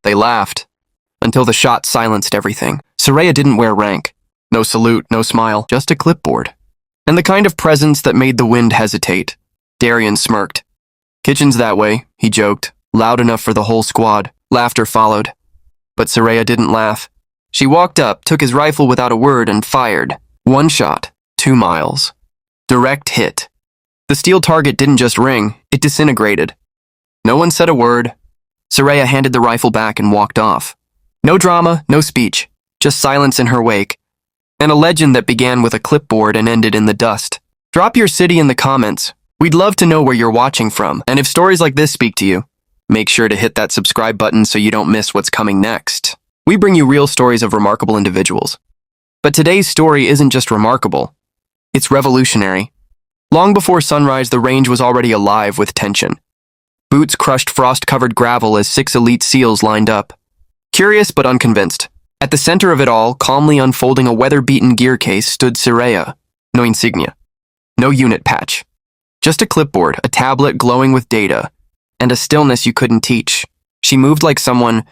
They laughed, until the shot silenced everything. Soraya didn't wear rank. No salute, no smile, just a clipboard. And the kind of presence that made the wind hesitate. Darian smirked. Kitchen's that way, he joked, loud enough for the whole squad. Laughter followed. But Soraya didn't laugh. She walked up, took his rifle without a word, and fired. One shot, 2 miles. Direct hit. The steel target didn't just ring, it disintegrated. No one said a word. Soraya handed the rifle back and walked off. No drama, no speech, just silence in her wake. And a legend that began with a clipboard and ended in the dust. Drop your city in the comments. We'd love to know where you're watching from. And if stories like this speak to you, make sure to hit that subscribe button so you don't miss what's coming next. We bring you real stories of remarkable individuals. But today's story isn't just remarkable. It's revolutionary. Long before sunrise, the range was already alive with tension. Boots crushed frost-covered gravel as 6 elite SEALs lined up. Curious but unconvinced. At the center of it all, calmly unfolding a weather-beaten gear case, stood Soraya. No insignia. No unit patch. Just a clipboard, a tablet glowing with data, and a stillness you couldn't teach. She moved like someone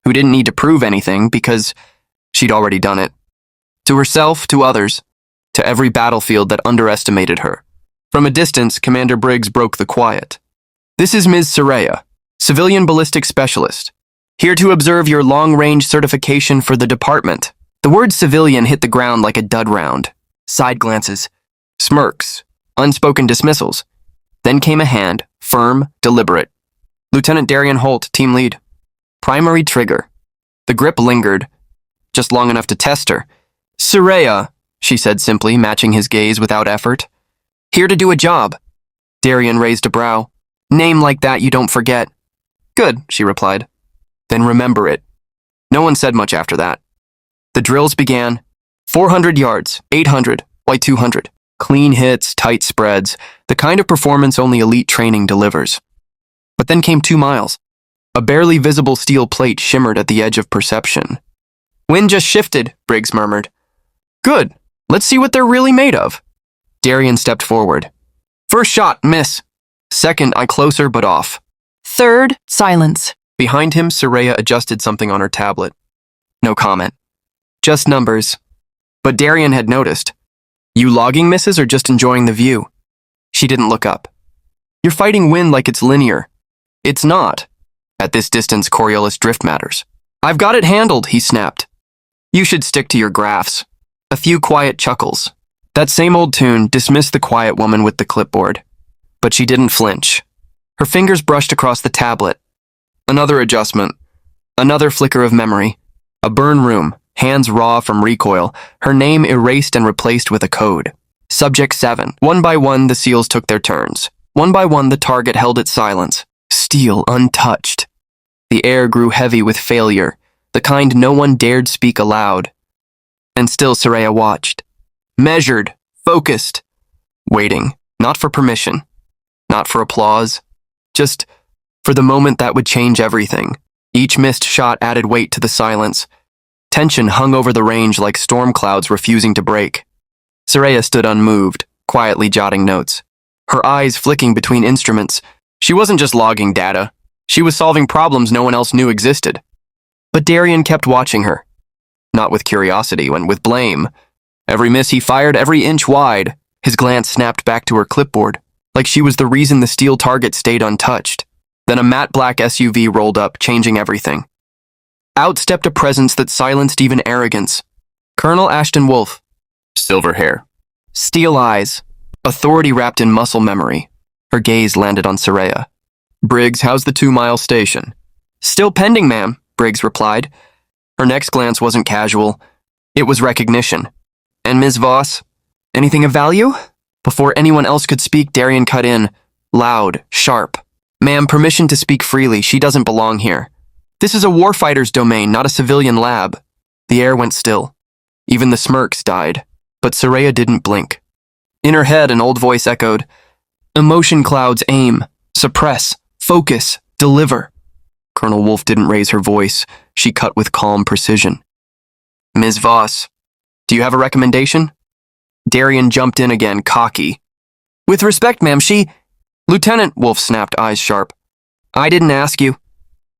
who didn't need to prove anything because she'd already done it. To herself, to others, to every battlefield that underestimated her. From a distance, Commander Briggs broke the quiet. This is Ms. Soraya, Civilian Ballistic Specialist, here to observe your long-range certification for the department. The word civilian hit the ground like a dud round. Side glances, smirks, unspoken dismissals. Then came a hand, firm, deliberate. Lieutenant Darian Holt, team lead. Primary trigger. The grip lingered, just long enough to test her. Soraya, she said simply, matching his gaze without effort. Here to do a job. Darian raised a brow. Name like that you don't forget. Good, she replied. Then remember it. No one said much after that. The drills began. 400 yards, 800, why 200. Clean hits, tight spreads, the kind of performance only elite training delivers. But then came 2 miles. A barely visible steel plate shimmered at the edge of perception. Wind just shifted, Briggs murmured. Good, let's see what they're really made of. Darian stepped forward. First shot, miss. Second, eye closer but off. Third, silence. Behind him, Soraya adjusted something on her tablet. No comment. Just numbers. But Darian had noticed. You logging misses or just enjoying the view? She didn't look up. You're fighting wind like it's linear. It's not. At this distance, Coriolis drift matters. I've got it handled, he snapped. You should stick to your graphs. A few quiet chuckles. That same old tune dismissed the quiet woman with the clipboard. But she didn't flinch. Her fingers brushed across the tablet. Another adjustment. Another flicker of memory. A burn room, hands raw from recoil, her name erased and replaced with a code. Subject 7. One by one, the SEALs took their turns. One by one, the target held its silence. Steel untouched. The air grew heavy with failure, the kind no one dared speak aloud. And still Soraya watched. Measured, focused. Waiting, not for permission, not for applause, just for the moment that would change everything. Each missed shot added weight to the silence. Tension hung over the range like storm clouds refusing to break. Soraya stood unmoved, quietly jotting notes. Her eyes flicking between instruments. She wasn't just logging data. She was solving problems no one else knew existed. But Darian kept watching her. Not with curiosity, and with blame. Every miss he fired, every inch wide. His glance snapped back to her clipboard, like she was the reason the steel target stayed untouched. Then a matte black SUV rolled up, changing everything. Out stepped a presence that silenced even arrogance. Colonel Ashton Wolfe. Silver hair. Steel eyes. Authority wrapped in muscle memory. Her gaze landed on Soraya. Briggs, how's the 2-mile station? Still pending, ma'am, Briggs replied. Her next glance wasn't casual. It was recognition. And Ms. Voss? Anything of value? Before anyone else could speak, Darian cut in. Loud, sharp. Ma'am, permission to speak freely. She doesn't belong here. This is a warfighter's domain, not a civilian lab. The air went still. Even the smirks died. But Soraya didn't blink. In her head, an old voice echoed, emotion clouds aim, suppress, focus, deliver. Colonel Wolfe didn't raise her voice. She cut with calm precision. Ms. Voss, do you have a recommendation? Darian jumped in again, cocky. With respect, ma'am, Lieutenant, Wolfe snapped, eyes sharp. I didn't ask you.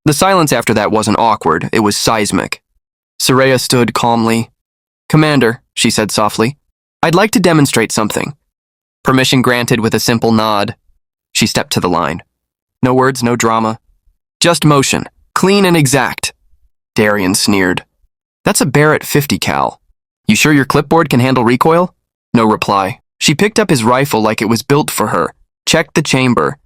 The silence after that wasn't awkward, it was seismic. Soraya stood calmly. "Commander," she said softly, "I'd like to demonstrate something." Permission granted with a simple nod. She stepped to the line. No words, no drama. Just motion, clean and exact. Darian sneered. "That's a Barrett 50 cal. You sure your clipboard can handle recoil?" No reply. She picked up his rifle like it was built for her, checked the chamber,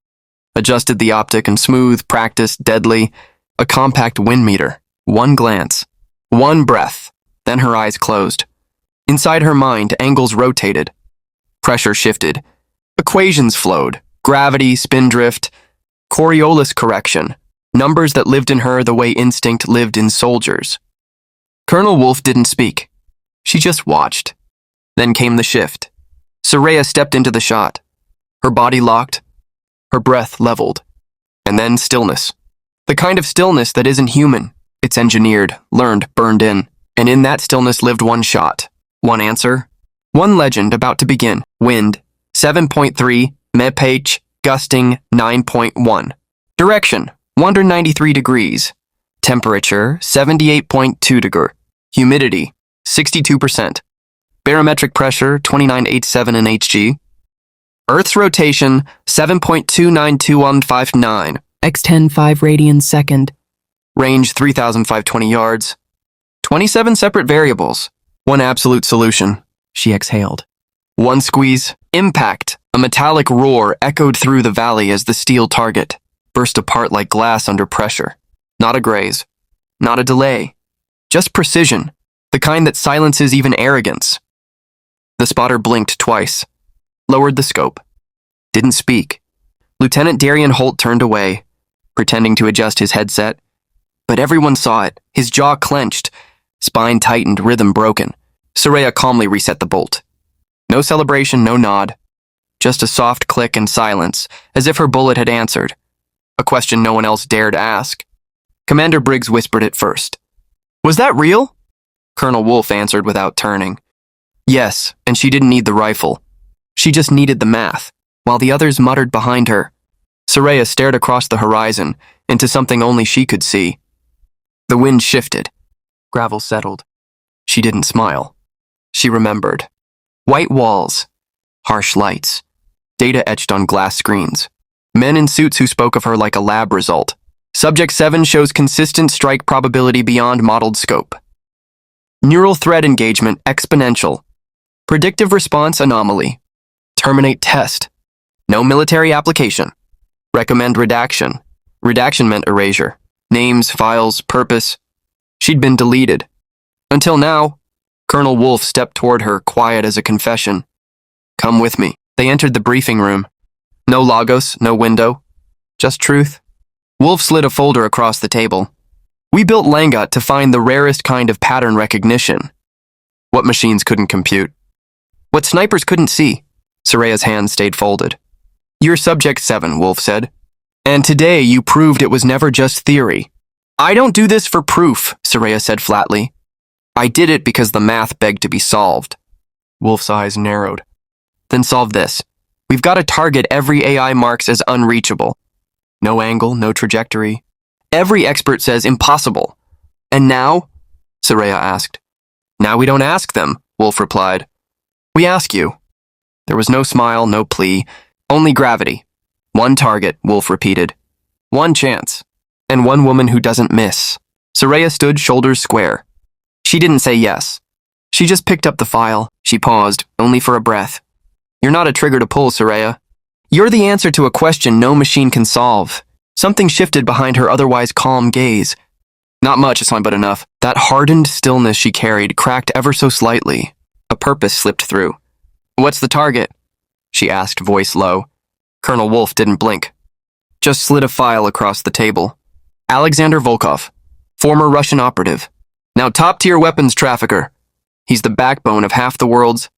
adjusted the optic and smooth, practiced, deadly, a compact wind meter. One glance. One breath. Then her eyes closed. Inside her mind, angles rotated. Pressure shifted. Equations flowed. Gravity, spin drift, Coriolis correction. Numbers that lived in her the way instinct lived in soldiers. Colonel Wolf didn't speak. She just watched. Then came the shift. Soraya stepped into the shot. Her body locked. Her breath leveled. And then stillness. The kind of stillness that isn't human. It's engineered, learned, burned in. And in that stillness lived one shot. One answer. One legend about to begin. Wind, 7.3, mph, gusting, 9.1. Direction, 193 degrees. Temperature, 78.2 degrees. Humidity, 62%. Barometric pressure, 2987 nhg. Earth's rotation, 7.292159. X10 5 radians second. Range, 3,520 yards. 27 separate variables. One absolute solution. She exhaled. One squeeze. Impact. A metallic roar echoed through the valley as the steel target burst apart like glass under pressure. Not a graze. Not a delay. Just precision. The kind that silences even arrogance. The spotter blinked twice. Lowered the scope. Didn't speak. Lieutenant Darian Holt turned away, pretending to adjust his headset. But everyone saw it. His jaw clenched. Spine tightened, rhythm broken. Soraya calmly reset the bolt. No celebration, no nod. Just a soft click and silence, as if her bullet had answered. A question no one else dared ask. Commander Briggs whispered it first. "Was that real?" Colonel Wolf answered without turning. Yes, and she didn't need the rifle. She just needed the math, while the others muttered behind her. Soraya stared across the horizon, into something only she could see. The wind shifted. Gravel settled. She didn't smile. She remembered. White walls. Harsh lights. Data etched on glass screens. Men in suits who spoke of her like a lab result. Subject 7 shows consistent strike probability beyond modeled scope. Neural thread engagement exponential. Predictive response anomaly. Terminate test. No military application. Recommend redaction. Redaction meant erasure. Names, files, purpose. She'd been deleted. Until now, Colonel Wolf stepped toward her, quiet as a confession. "Come with me." They entered the briefing room. No logos, no window. Just truth. Wolf slid a folder across the table. "We built Langot to find the rarest kind of pattern recognition. What machines couldn't compute. What snipers couldn't see." Soraya's hand stayed folded. "You're Subject 7, Wolf said. And today you proved it was never just theory." "I don't do this for proof," Soraya said flatly. "I did it because the math begged to be solved." Wolf's eyes narrowed. "Then solve this. We've got a target every AI marks as unreachable. No angle, no trajectory. Every expert says impossible. And now?" Soraya asked. "Now we don't ask them," Wolf replied. "We ask you." There was no smile, no plea, only gravity. "One target," Wolf repeated. "One chance. And one woman who doesn't miss." Soraya stood shoulders square. She didn't say yes. She just picked up the file. She paused, only for a breath. "You're not a trigger to pull, Soraya. You're the answer to a question no machine can solve." Something shifted behind her otherwise calm gaze. Not much, but enough. That hardened stillness she carried cracked ever so slightly. A purpose slipped through. "What's the target?" she asked, voice low. Colonel Wolf didn't blink. Just slid a file across the table. "Alexander Volkov, former Russian operative. Now top-tier weapons trafficker. He's the backbone of half the world's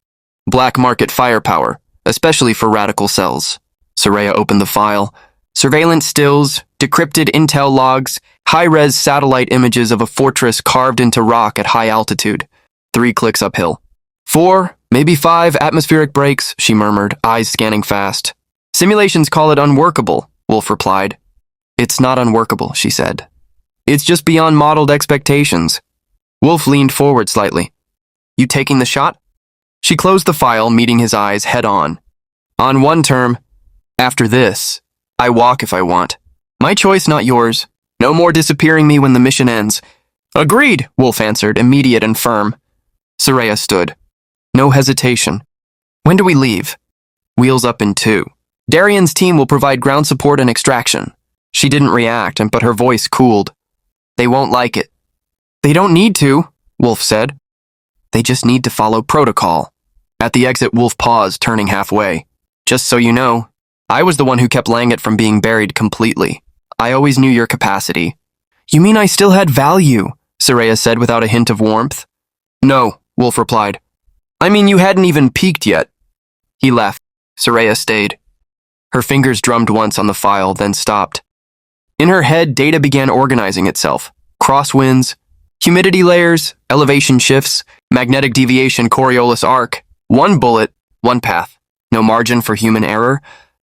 black market firepower, especially for radical cells." Soraya opened the file. Surveillance stills, decrypted intel logs, high-res satellite images of a fortress carved into rock at high altitude. 3 clicks uphill. 4, maybe 5 atmospheric breaks, she murmured, eyes scanning fast. "Simulations call it unworkable," Wolf replied. "It's not unworkable," she said. It's just beyond modeled expectations. Wolf leaned forward slightly. You taking the shot? She closed the file, meeting his eyes head on. On one term, after this, I walk if I want. My choice, not yours. No more disappearing me when the mission ends. Agreed, Wolf answered, immediate and firm. Soraya stood. No hesitation. When do we leave? Wheels up in 2. Darian's team will provide ground support and extraction. She didn't react, but her voice cooled. They won't like it. They don't need to, Wolf said. They just need to follow protocol. At the exit, Wolf paused, turning halfway. Just so you know, I was the one who kept Langet from being buried completely. I always knew your capacity. You mean I still had value? Soraya said without a hint of warmth. No, Wolf replied. I mean you hadn't even peaked yet. He left. Soraya stayed. Her fingers drummed once on the file, then stopped. In her head, data began organizing itself. Crosswinds, humidity layers, elevation shifts, magnetic deviation Coriolis arc. One bullet, one path. No margin for human error.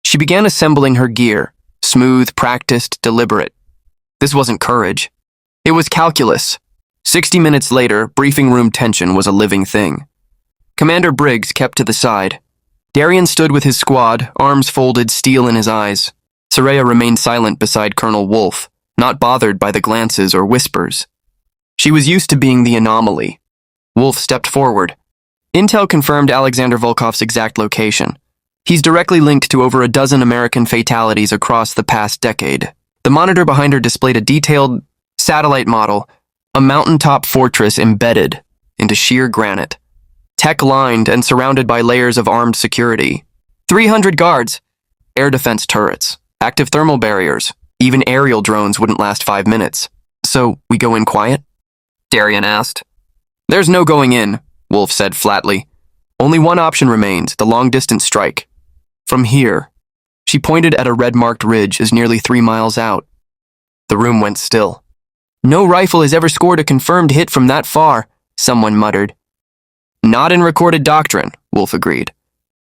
She began assembling her gear. Smooth, practiced, deliberate. This wasn't courage. It was calculus. 60 minutes later, briefing room tension was a living thing. Commander Briggs kept to the side. Darian stood with his squad, arms folded, steel in his eyes. Soraya remained silent beside Colonel Wolf, not bothered by the glances or whispers. She was used to being the anomaly. Wolf stepped forward. Intel confirmed Alexander Volkov's exact location. He's directly linked to over a dozen American fatalities across the past decade. The monitor behind her displayed a detailed satellite model, a mountaintop fortress embedded into sheer granite, tech-lined and surrounded by layers of armed security. 300 guards, air defense turrets, active thermal barriers. Even aerial drones wouldn't last 5 minutes. So, we go in quiet? Darian asked. There's no going in, Wolf said flatly. Only one option remains, the long-distance strike. From here, she pointed at a red-marked ridge as nearly 3 miles out. The room went still. No rifle has ever scored a confirmed hit from that far, someone muttered. Not in recorded doctrine, Wolf agreed,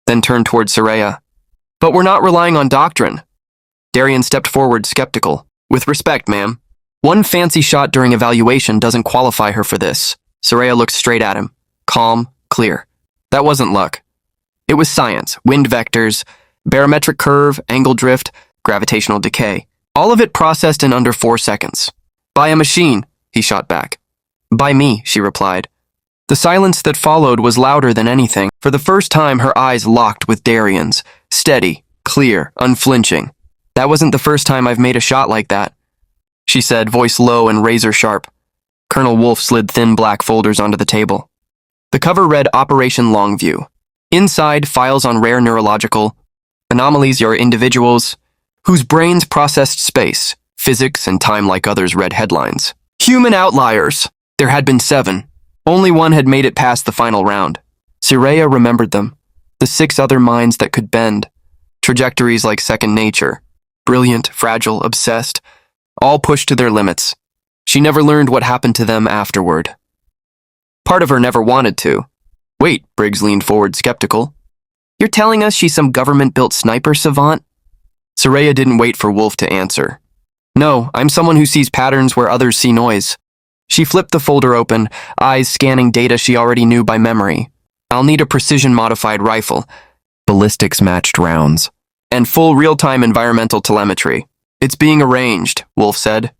then turned toward Soraya. But we're not relying on doctrine. Darian stepped forward, skeptical. With respect, ma'am. One fancy shot during evaluation doesn't qualify her for this. Soraya looked straight at him. Calm, clear. That wasn't luck. It was science, wind vectors, barometric curve, angle drift, gravitational decay. All of it processed in under 4 seconds. By a machine, he shot back. By me, she replied. The silence that followed was louder than anything. For the first time, her eyes locked with Darian's. Steady, clear, unflinching. That wasn't the first time I've made a shot like that, she said, voice low and razor-sharp. Colonel Wolf slid thin black folders onto the table. The cover read Operation Longview. Inside, files on rare neurological anomalies or individuals whose brains processed space, physics, and time like others read headlines. Human outliers. There had been 7. Only one had made it past the final round. Soraya remembered them. The 6 other minds that could bend. Trajectories like second nature. Brilliant, fragile, obsessed. All pushed to their limits. She never learned what happened to them afterward. Part of her never wanted to. Wait, Briggs leaned forward, skeptical. You're telling us she's some government-built sniper savant? Soraya didn't wait for Wolf to answer. No, I'm someone who sees patterns where others see noise. She flipped the folder open, eyes scanning data she already knew by memory. I'll need a precision-modified rifle, ballistics-matched rounds, and full real-time environmental telemetry. It's being arranged, Wolf said.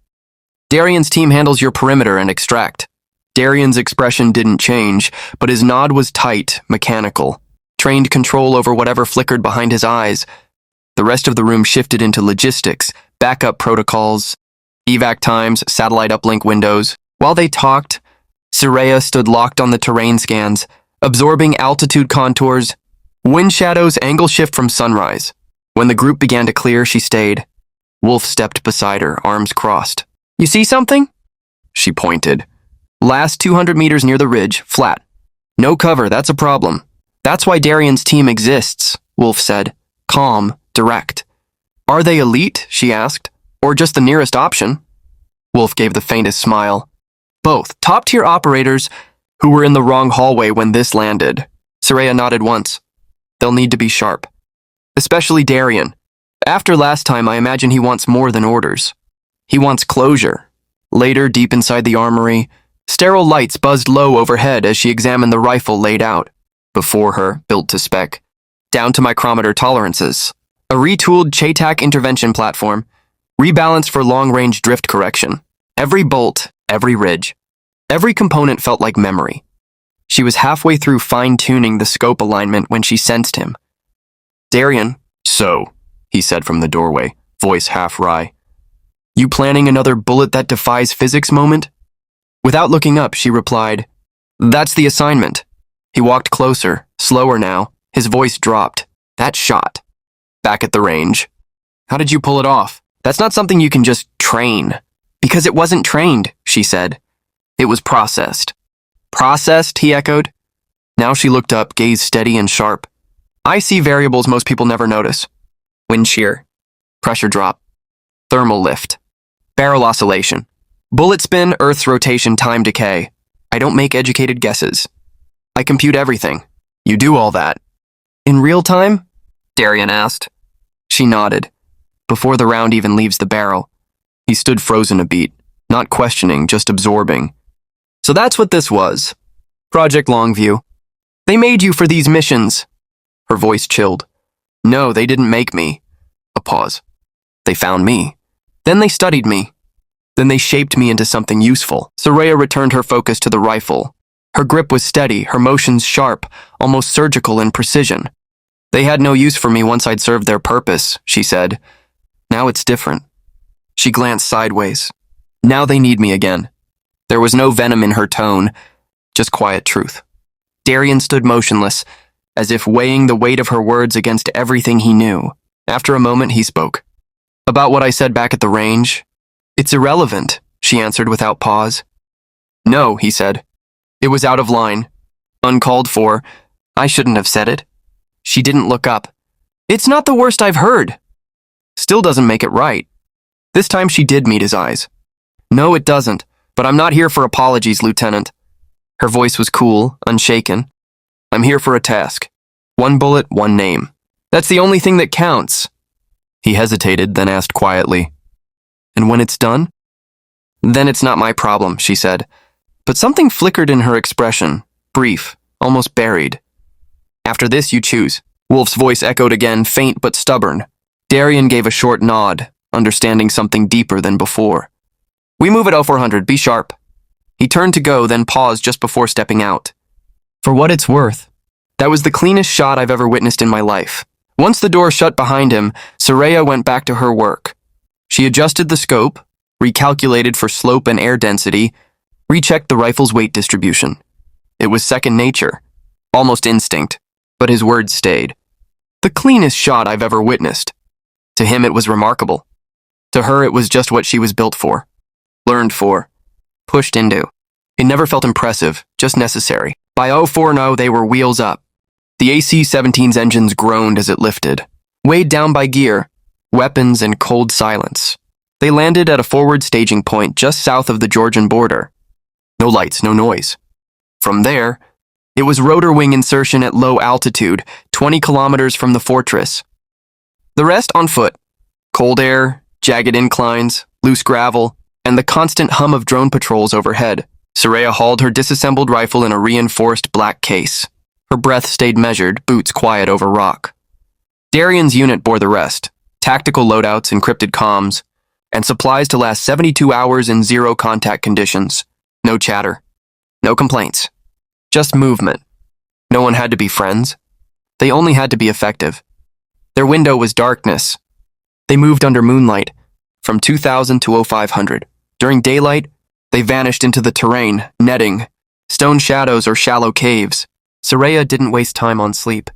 Darian's team handles your perimeter and extract. Darian's expression didn't change, but his nod was tight, mechanical. Trained control over whatever flickered behind his eyes. The rest of the room shifted into logistics, backup protocols, evac times, satellite uplink windows. While they talked, Soraya stood locked on the terrain scans, absorbing altitude contours, wind shadows, angle shift from sunrise. When the group began to clear, she stayed. Wolf stepped beside her, arms crossed. You see something? She pointed. Last 200 meters near the ridge, flat. No cover, that's a problem. That's why Darian's team exists, Wolf said. Calm, direct. Are they elite, she asked, or just the nearest option? Wolf gave the faintest smile. Both, top-tier operators who were in the wrong hallway when this landed. Soraya nodded once. They'll need to be sharp. Especially Darian. After last time, I imagine he wants more than orders. He wants closure. Later, deep inside the armory, sterile lights buzzed low overhead as she examined the rifle laid out. Before her, built to spec, down to micrometer tolerances. A retooled CHATAC intervention platform, rebalanced for long-range drift correction. Every bolt, every ridge, every component felt like memory. She was halfway through fine-tuning the scope alignment when she sensed him. "Darian." "So," he said from the doorway, voice half wry. "You planning another bullet that defies physics moment?" Without looking up, she replied, "That's the assignment." He walked closer, slower now. His voice dropped. "That shot. Back at the range. How did you pull it off? That's not something you can just train." "Because it wasn't trained," she said. "It was processed." "Processed?" he echoed. Now she looked up, gaze steady and sharp. "I see variables most people never notice. Wind shear, pressure drop, thermal lift, barrel oscillation, bullet spin, Earth's rotation, time decay. I don't make educated guesses. I compute everything. You do all that." "In real time?" Darian asked. She nodded. Before the round even leaves the barrel. He stood frozen a beat, not questioning, just absorbing. "So that's what this was. Project Longview. They made you for these missions." Her voice chilled. "No, they didn't make me." A pause. "They found me. Then they studied me. Then they shaped me into something useful." Soraya returned her focus to the rifle. Her grip was steady, her motions sharp, almost surgical in precision. "They had no use for me once I'd served their purpose," she said. "Now it's different." She glanced sideways. "Now they need me again." There was no venom in her tone, just quiet truth. Darian stood motionless, as if weighing the weight of her words against everything he knew. After a moment, he spoke. "About what I said back at the range? It's irrelevant," she answered without pause. "No," he said. "It was out of line. Uncalled for. I shouldn't have said it." She didn't look up. "It's not the worst I've heard." Still doesn't make it right. This time she did meet his eyes. "No, it doesn't, but I'm not here for apologies, Lieutenant." Her voice was cool, unshaken. "I'm here for a task. One bullet, one name. That's the only thing that counts." He hesitated, then asked quietly, "And when it's done?" "Then it's not my problem," she said. But something flickered in her expression, brief, almost buried. "After this, you choose." Wolf's voice echoed again, faint but stubborn. Darian gave a short nod, understanding something deeper than before. "We move at 0400, be sharp." He turned to go, then paused just before stepping out. For what it's worth, that was the cleanest shot I've ever witnessed in my life. Once the door shut behind him, Soraya went back to her work. She adjusted the scope, recalculated for slope and air density, rechecked the rifle's weight distribution. It was second nature, almost instinct, but his words stayed. The cleanest shot I've ever witnessed. To him it was remarkable. To her it was just what she was built for, learned for, pushed into. It never felt impressive, just necessary. By 04:0 they were wheels up. The AC-17's engines groaned as it lifted, weighed down by gear, weapons, and cold silence. They landed at a forward staging point just south of the Georgian border. No lights, no noise. From there, it was rotor wing insertion at low altitude, 20 kilometers from the fortress. The rest on foot. Cold air, jagged inclines, loose gravel, and the constant hum of drone patrols overhead. Soraya hauled her disassembled rifle in a reinforced black case. Her breath stayed measured, boots quiet over rock. Darian's unit bore the rest. Tactical loadouts, encrypted comms, and supplies to last 72 hours in zero-contact conditions. No chatter. No complaints. Just movement. No one had to be friends. They only had to be effective. Their window was darkness. They moved under moonlight, from 2000 to 0500. During daylight, they vanished into the terrain, netting, stone shadows or shallow caves. Soraya didn't waste time on sleep.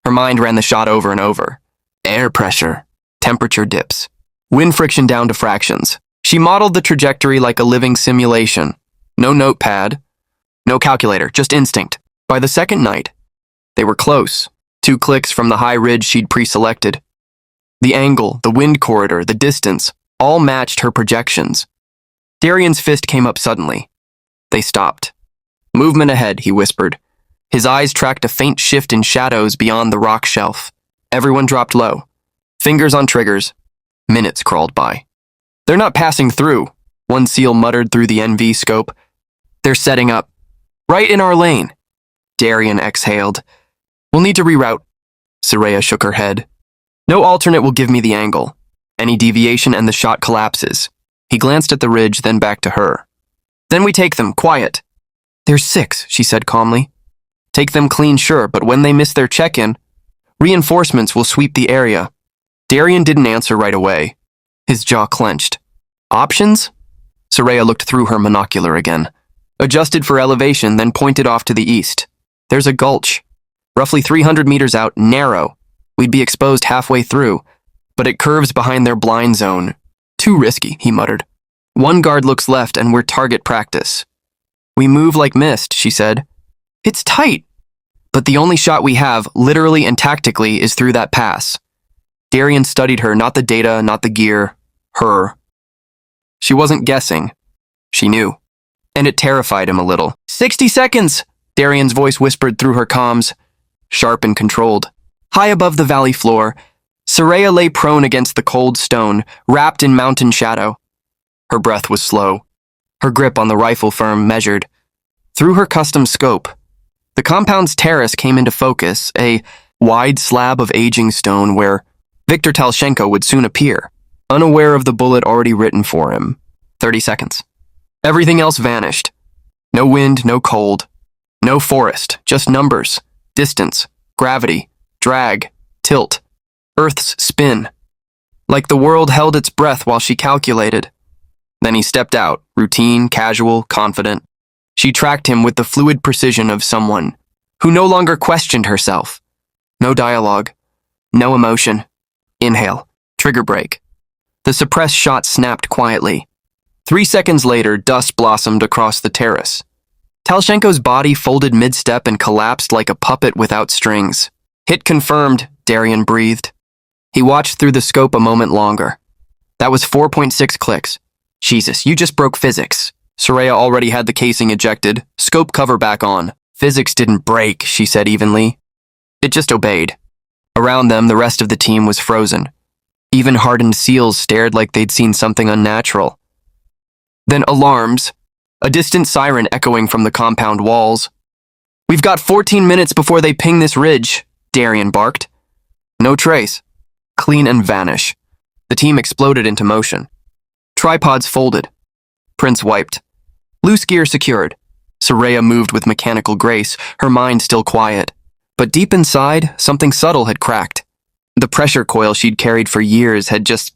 Her mind ran the shot over and over. Air pressure, temperature dips, wind friction down to fractions. She modeled the trajectory like a living simulation. No notepad, no calculator, just instinct. By the second night, they were close, 2 clicks from the high ridge she'd pre-selected. The angle, the wind corridor, the distance, all matched her projections. Darian's fist came up suddenly. They stopped. Movement ahead, he whispered. His eyes tracked a faint shift in shadows beyond the rock shelf. Everyone dropped low. Fingers on triggers. Minutes crawled by. They're not passing through, One SEAL muttered through the NV scope. They're setting up. Right in our lane. Darian exhaled. We'll need to reroute. Soraya shook her head. No alternate will give me the angle. Any deviation and the shot collapses. He glanced at the ridge, then back to her. Then we take them, quiet. There's 6, she said calmly. Take them clean, sure, but when they miss their check-in, reinforcements will sweep the area. Darian didn't answer right away. His jaw clenched. Options? Soraya looked through her monocular again. Adjusted for elevation, then pointed off to the east. There's a gulch. Roughly 300 meters out, narrow. We'd be exposed halfway through, but it curves behind their blind zone. Too risky, he muttered. One guard looks left and we're target practice. We move like mist, she said. It's tight. But the only shot we have, literally and tactically, is through that pass. Darian studied her, not the data, not the gear. Her. She wasn't guessing. She knew. And it terrified him a little. 60 seconds! Darian's voice whispered through her comms, sharp and controlled. High above the valley floor, Soraya lay prone against the cold stone, wrapped in mountain shadow. Her breath was slow. Her grip on the rifle firm, measured. Through her custom scope, the compound's terrace came into focus, a wide slab of aging stone where Viktor Talshenko would soon appear, unaware of the bullet already written for him. 30 seconds. Everything else vanished. No wind, no cold. No forest, just numbers, distance, gravity, drag, tilt, Earth's spin. Like the world held its breath while she calculated. Then he stepped out, routine, casual, confident. She tracked him with the fluid precision of someone who no longer questioned herself. No dialogue, no emotion. Inhale, trigger break. The suppressed shot snapped quietly. 3 seconds later, dust blossomed across the terrace. Talshenko's body folded mid-step and collapsed like a puppet without strings. Hit confirmed, Darian breathed. He watched through the scope a moment longer. That was 4.6 clicks. Jesus, you just broke physics. Soraya already had the casing ejected, scope cover back on. Physics didn't break, she said evenly. It just obeyed. Around them, the rest of the team was frozen. Even hardened SEALs stared like they'd seen something unnatural. Then alarms. A distant siren echoing from the compound walls. We've got 14 minutes before they ping this ridge, Darian barked. No trace. Clean and vanish. The team exploded into motion. Tripods folded. Prints wiped. Loose gear secured. Soraya moved with mechanical grace, her mind still quiet. But deep inside, something subtle had cracked. The pressure coil she'd carried for years had just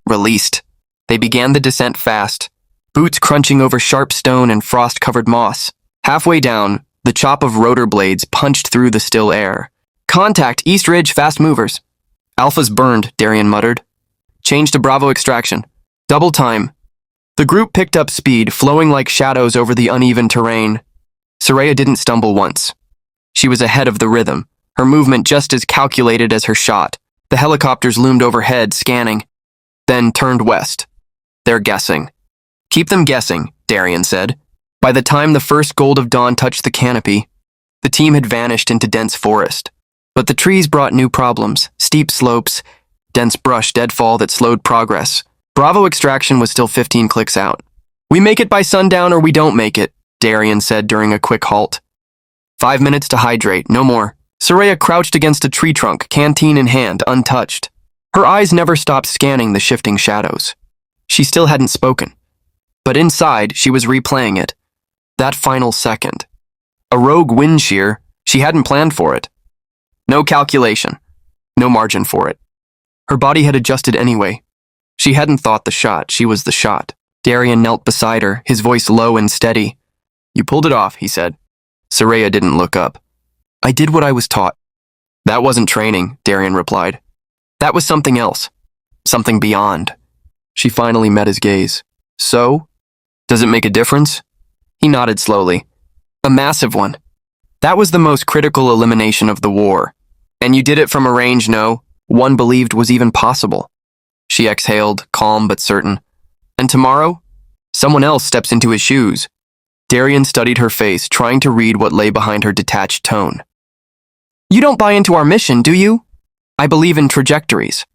released. They began the descent fast. Boots crunching over sharp stone and frost-covered moss. Halfway down, the chop of rotor blades punched through the still air. Contact, East Ridge, fast movers. Alpha's burned, Darian muttered. Change to Bravo extraction. Double time. The group picked up speed, flowing like shadows over the uneven terrain. Soraya didn't stumble once. She was ahead of the rhythm, her movement just as calculated as her shot. The helicopters loomed overhead, scanning, then turned west. They're guessing. Keep them guessing, Darian said. By the time the first gold of dawn touched the canopy, the team had vanished into dense forest. But the trees brought new problems, steep slopes, dense brush deadfall that slowed progress. Bravo extraction was still 15 clicks out. We make it by sundown or we don't make it, Darian said during a quick halt. 5 minutes to hydrate, no more. Soraya crouched against a tree trunk, canteen in hand, untouched. Her eyes never stopped scanning the shifting shadows. She still hadn't spoken. But inside, she was replaying it. That final second. A rogue wind shear, she hadn't planned for it. No calculation. No margin for it. Her body had adjusted anyway. She hadn't thought the shot, she was the shot. Darian knelt beside her, his voice low and steady. You pulled it off, he said. Soraya didn't look up. I did what I was taught. That wasn't training, Darian replied. That was something else. Something beyond. She finally met his gaze. So? Does it make a difference? He nodded slowly. A massive one. That was the most critical elimination of the war. And you did it from a range one believed was even possible. She exhaled, calm but certain. And tomorrow? Someone else steps into his shoes. Darian studied her face, trying to read what lay behind her detached tone. You don't buy into our mission, do you? I believe in trajectories.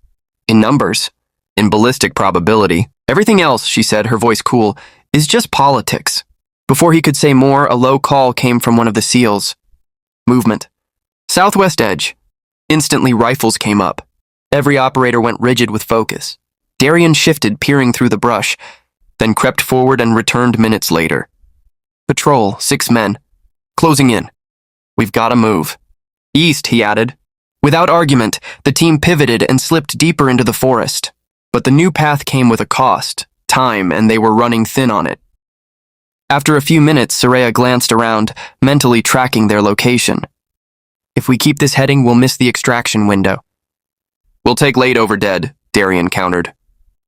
In numbers. In ballistic probability. Everything else, she said, her voice cool, is just politics. Before he could say more, a low call came from one of the SEALs. Movement. Southwest edge. Instantly, rifles came up. Every operator went rigid with focus. Darian shifted, peering through the brush, then crept forward and returned minutes later. Patrol, 6 men. Closing in. We've got to move. East, he added. Without argument, the team pivoted and slipped deeper into the forest. But the new path came with a cost, time, and they were running thin on it. After a few minutes, Soraya glanced around, mentally tracking their location. If we keep this heading, we'll miss the extraction window. We'll take late over dead, Darian countered.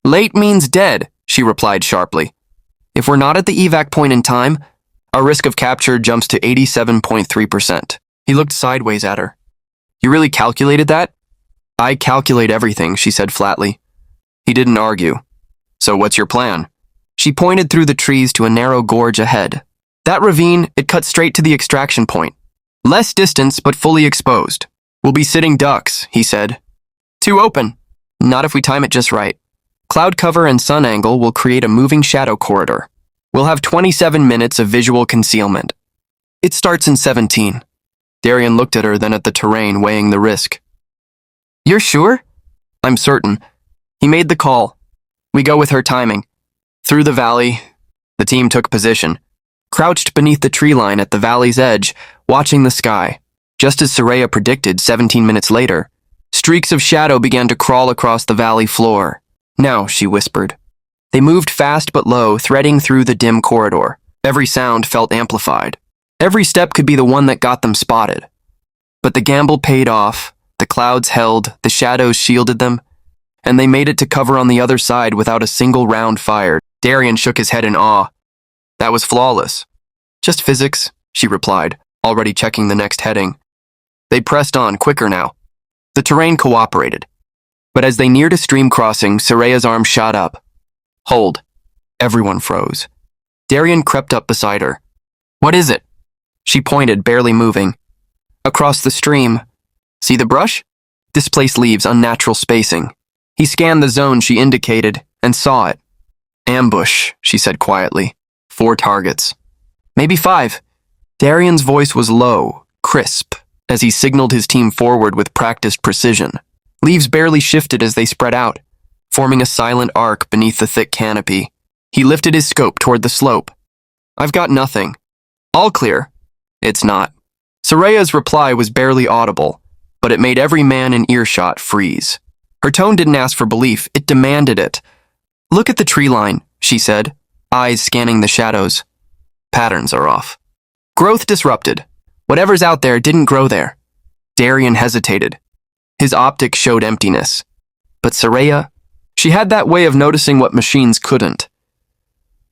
Late means dead, she replied sharply. If we're not at the evac point in time, our risk of capture jumps to 87.3%. He looked sideways at her. You really calculated that? I calculate everything, she said flatly. He didn't argue. So what's your plan? She pointed through the trees to a narrow gorge ahead. That ravine, it cut straight to the extraction point. Less distance, but fully exposed. We'll be sitting ducks, he said. Too open. Not if we time it just right. Cloud cover and sun angle will create a moving shadow corridor. We'll have 27 minutes of visual concealment. It starts in 17. Darian looked at her, then at the terrain, weighing the risk. You're sure? I'm certain. He made the call. We go with her timing. Through the valley, the team took position, crouched beneath the tree line at the valley's edge, watching the sky. Just as Soraya predicted 17 minutes later, streaks of shadow began to crawl across the valley floor. Now, she whispered. They moved fast but low, threading through the dim corridor. Every sound felt amplified. Every step could be the one that got them spotted. But the gamble paid off, the clouds held, the shadows shielded them, and they made it to cover on the other side without a single round fired. Darian shook his head in awe. That was flawless. Just physics, she replied, already checking the next heading. They pressed on, quicker now. The terrain cooperated. But as they neared a stream crossing, Soraya's arm shot up. Hold. Everyone froze. Darian crept up beside her. What is it? She pointed, barely moving. Across the stream. See the brush? Displaced leaves, unnatural spacing. He scanned the zone she indicated and saw it. Ambush, she said quietly. 4 targets. Maybe 5. Darian's voice was low, crisp, as he signaled his team forward with practiced precision. Leaves barely shifted as they spread out, forming a silent arc beneath the thick canopy. He lifted his scope toward the slope. I've got nothing. All clear. It's not. Soraya's reply was barely audible, but it made every man in earshot freeze. Her tone didn't ask for belief, it demanded it. Look at the tree line, she said, eyes scanning the shadows. Patterns are off. Growth disrupted. Whatever's out there didn't grow there. Darian hesitated. His optics showed emptiness. But Soraya, she had that way of noticing what machines couldn't.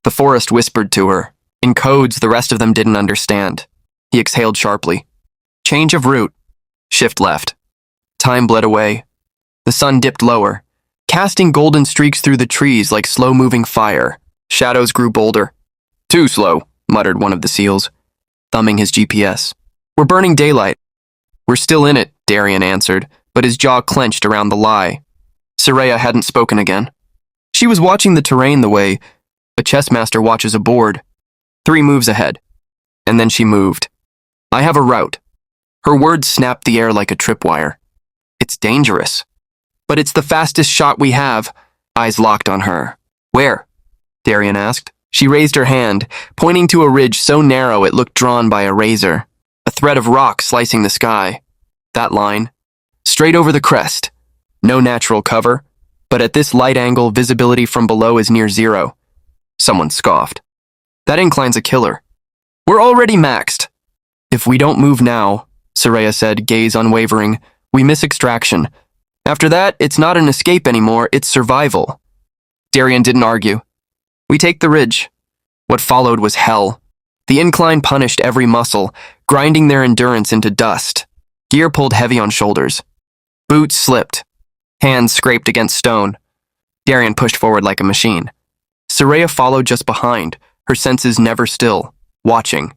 The forest whispered to her, in codes the rest of them didn't understand. He exhaled sharply. Change of route. Shift left. Time bled away. The sun dipped lower, casting golden streaks through the trees like slow-moving fire. Shadows grew bolder. Too slow, muttered one of the SEALs, thumbing his GPS. We're burning daylight. We're still in it, Darian answered, but his jaw clenched around the lie. Soraya hadn't spoken again. She was watching the terrain the way a chess master watches a board. 3 moves ahead. And then she moved. I have a route. Her words snapped the air like a tripwire. It's dangerous. But it's the fastest shot we have. Eyes locked on her. Where? Darian asked. She raised her hand, pointing to a ridge so narrow it looked drawn by a razor. A thread of rock slicing the sky. That line. Straight over the crest. No natural cover, but at this light angle, visibility from below is near 0. Someone scoffed. That incline's a killer. We're already maxed. If we don't move now, Soraya said, gaze unwavering, we miss extraction. After that, it's not an escape anymore, it's survival. Darian didn't argue. We take the ridge. What followed was hell. The incline punished every muscle, grinding their endurance into dust. Gear pulled heavy on shoulders. Boots slipped. Hands scraped against stone. Darian pushed forward like a machine. Soraya followed just behind, her senses never still, watching,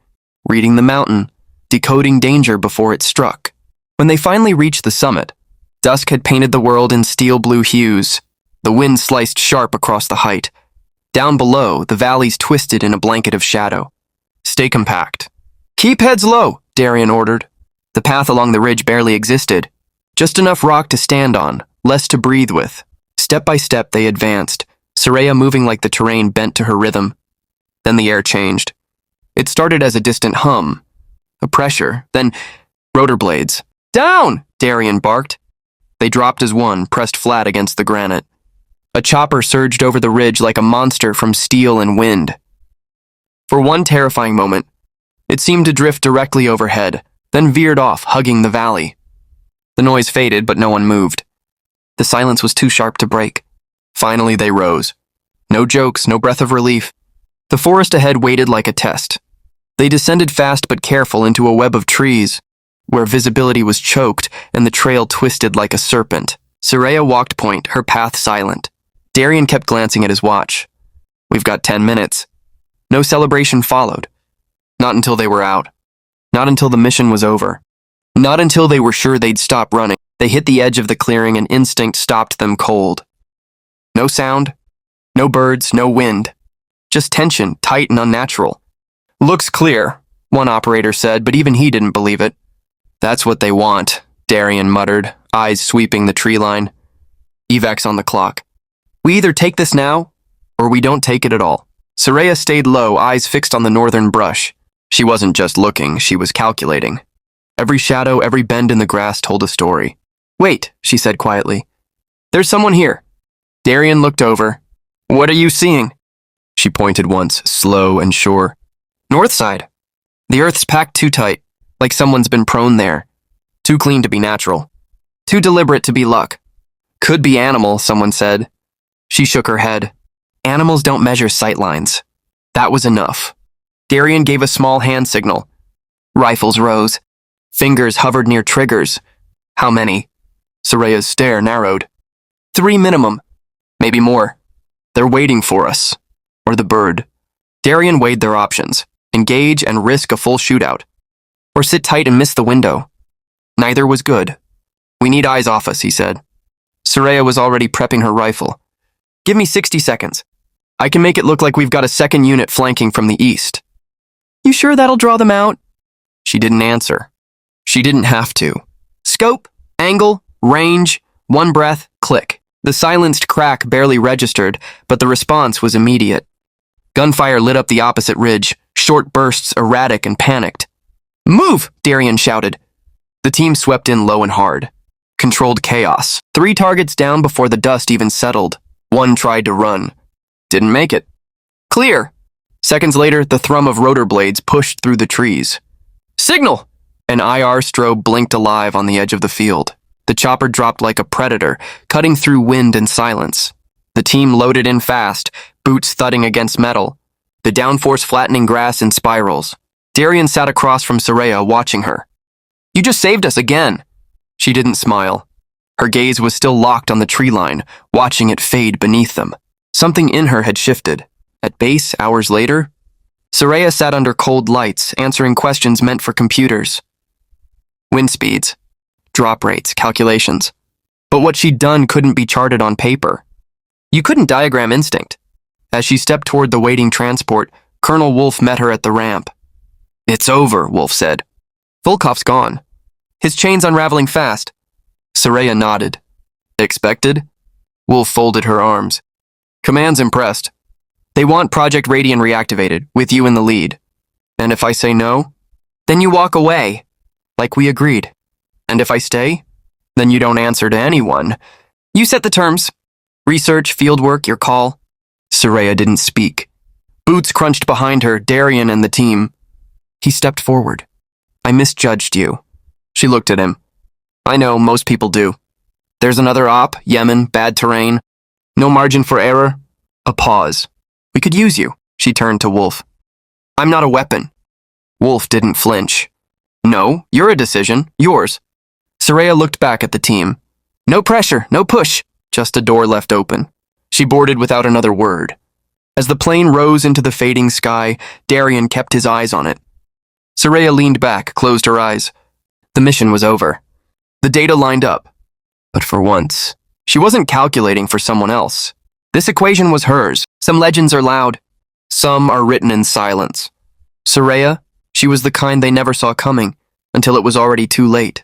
reading the mountain, decoding danger before it struck. When they finally reached the summit, dusk had painted the world in steel blue hues. The wind sliced sharp across the height, Down below, the valleys twisted in a blanket of shadow. Stay compact. Keep heads low, Darian ordered. The path along the ridge barely existed. Just enough rock to stand on, less to breathe with. Step by step, they advanced, Soraya moving like the terrain bent to her rhythm. Then the air changed. It started as a distant hum, a pressure, then rotor blades. Down! Darian barked. They dropped as one, pressed flat against the granite. A chopper surged over the ridge like a monster from steel and wind. For one terrifying moment, it seemed to drift directly overhead, then veered off, hugging the valley. The noise faded, but no one moved. The silence was too sharp to break. Finally, they rose. No jokes, no breath of relief. The forest ahead waited like a test. They descended fast but careful into a web of trees, where visibility was choked and the trail twisted like a serpent. Soraya walked point, her path silent. Darian kept glancing at his watch. We've got 10 minutes. No celebration followed. Not until they were out. Not until the mission was over. Not until they were sure they'd stop running. They hit the edge of the clearing and instinct stopped them cold. No sound, no birds, no wind. Just tension, tight and unnatural. Looks clear, one operator said, but even he didn't believe it. That's what they want, Darian muttered, eyes sweeping the tree line. Evac's on the clock. We either take this now, or we don't take it at all. Soraya stayed low, eyes fixed on the northern brush. She wasn't just looking, she was calculating. Every shadow, every bend in the grass told a story. Wait, she said quietly. There's someone here. Darian looked over. What are you seeing? She pointed once, slow and sure. North side. The earth's packed too tight, like someone's been prone there. Too clean to be natural. Too deliberate to be luck. Could be animal, someone said. She shook her head. Animals don't measure sight lines. That was enough. Darian gave a small hand signal. Rifles rose. Fingers hovered near triggers. How many? Soraya's stare narrowed. 3 minimum. Maybe more. They're waiting for us. Or the bird. Darian weighed their options. Engage and risk a full shootout. Or sit tight and miss the window. Neither was good. We need eyes off us, he said. Soraya was already prepping her rifle. Give me 60 seconds. I can make it look like we've got a second unit flanking from the east. You sure that'll draw them out? She didn't answer. She didn't have to. Scope, angle, range, one breath, click. The silenced crack barely registered, but the response was immediate. Gunfire lit up the opposite ridge, short bursts erratic and panicked. Move! Darian shouted. The team swept in low and hard. Controlled chaos. 3 targets down before the dust even settled. One tried to run. Didn't make it. Clear! Seconds later, the thrum of rotor blades pushed through the trees. Signal! An IR strobe blinked alive on the edge of the field. The chopper dropped like a predator, cutting through wind and silence. The team loaded in fast, boots thudding against metal, the downforce flattening grass in spirals. Darian sat across from Soraya, watching her. You just saved us again. She didn't smile. Her gaze was still locked on the tree line, watching it fade beneath them. Something in her had shifted. At base, hours later, Soraya sat under cold lights, answering questions meant for computers. Wind speeds, drop rates, calculations. But what she'd done couldn't be charted on paper. You couldn't diagram instinct. As she stepped toward the waiting transport, Colonel Wolf met her at the ramp. It's over, Wolf said. Volkov's gone. His chain's unraveling fast. Soraya nodded. Expected? Wolf folded her arms. Command's impressed. They want Project Radian reactivated, with you in the lead. And if I say no, then you walk away, like we agreed. And if I stay, then you don't answer to anyone. You set the terms. Research, fieldwork, your call. Soraya didn't speak. Boots crunched behind her, Darian and the team. He stepped forward. I misjudged you. She looked at him. I know, most people do. There's another op, Yemen, bad terrain. No margin for error. A pause. We could use you. She turned to Wolf. I'm not a weapon. Wolf didn't flinch. No, you're a decision. Yours. Soraya looked back at the team. No pressure, no push. Just a door left open. She boarded without another word. As the plane rose into the fading sky, Darian kept his eyes on it. Soraya leaned back, closed her eyes. The mission was over. The data lined up. But for once, she wasn't calculating for someone else. This equation was hers. Some legends are loud. Some are written in silence. Soraya, she was the kind they never saw coming until it was already too late.